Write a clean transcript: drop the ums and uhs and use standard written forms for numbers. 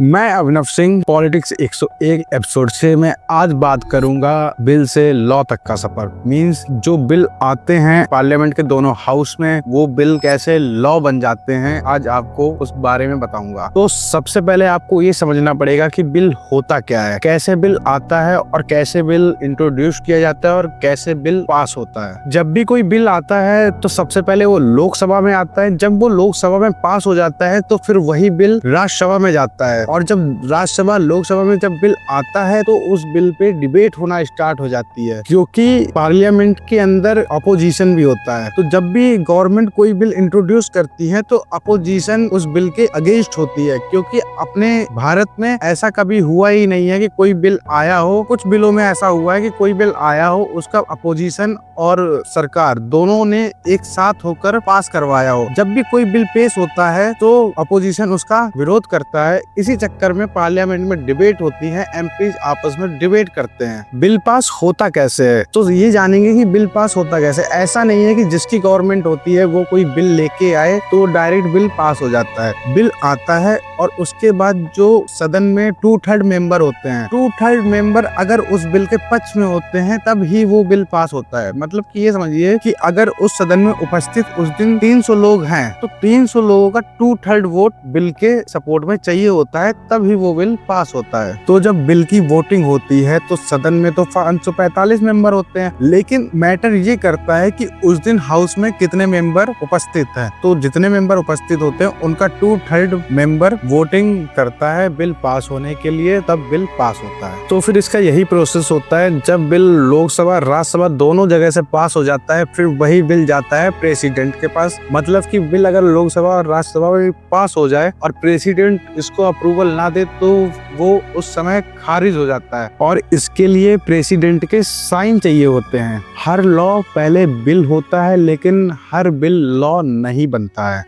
मैं अभिनव Singh politics 101 episode से मैं आज बात करूंगा बिल से लॉ तक का सफर। मींस जो बिल आते हैं पार्लियामेंट के दोनों हाउस में, वो बिल कैसे लॉ बन जाते हैं, आज आपको उस बारे में बताऊंगा। तो सबसे पहले आपको ये समझना पड़ेगा कि बिल होता क्या है, कैसे बिल आता है और कैसे बिल इंट्रोड्यूस किया जाता है और कैसे बिल पास होता है। जब भी कोई बिल आता है तो सबसे पहले वो लोकसभा में आता है। जब वो लोकसभा में पास हो जाता है तो फिर वही बिल राज्यसभा में जाता है, और जब राज्यसभा लोकसभा में जब बिल आता है तो उस बिल पे डिबेट होना स्टार्ट हो जाती है, क्योंकि पार्लियामेंट के अंदर अपोजिशन भी होता है। तो जब भी गवर्नमेंट कोई बिल इंट्रोड्यूस करती है तो अपोजिशन उस बिल के अगेंस्ट होती है, क्योंकि अपने भारत में ऐसा कभी हुआ ही नहीं है कि कोई बिल आया हो। कुछ बिलों में ऐसा हुआ है कि कोई बिल आया हो, उसका अपोजिशन और सरकार दोनों ने एक साथ होकर पास करवाया हो। जब भी कोई बिल पेश होता है तो अपोजिशन उसका विरोध करता है। इसी चक्कर में पार्लियामेंट में डिबेट होती है, एमपीज आपस में डिबेट करते हैं। बिल पास होता कैसे है, तो ये जानेंगे कि बिल पास होता कैसे। ऐसा नहीं है कि जिसकी गवर्नमेंट होती है वो कोई बिल लेके आए तो डायरेक्ट बिल पास हो जाता है। बिल आता है और उसके बाद जो सदन में 2/3 मेंबर होते हैं, 2/3 मेंबर अगर उस बिल के पक्ष में होते हैं तब ही वो बिल पास होता है। मतलब कि ये समझिए कि अगर उस सदन में उपस्थित उस दिन 300 लोग हैं तो 300 लोगों का 2/3 वोट बिल के सपोर्ट में चाहिए होता है, तब ही वो बिल पास होता है। तो जब बिल की वोटिंग होती है तो सदन में तो 545 मेंबर होते हैं, लेकिन मैटर ये करता है कि उस दिन हाउस में कितने मेंबर उपस्थित हैं। तो जितने मेंबर उपस्थित होते हैं उनका 2/3 मेंबर वोटिंग करता है बिल पास होने के लिए, तब बिल पास होता है। तो फिर इसका यही प्रोसेस होता है। जब बिल लोकसभा राज्यसभा दोनों जगह से पास हो जाता है, फिर वही बिल जाता है प्रेसिडेंट के पास। मतलब कि बिल अगर लोकसभा और राज्यसभा में पास हो जाए और प्रेसिडेंट इसको अप्रूवल ना दे तो वो उस समय खारिज हो जाता है, और इसके लिए प्रेसिडेंट के साइन चाहिए होते हैं। हर लॉ पहले बिल होता है, लेकिन हर बिल लॉ नहीं बनता है।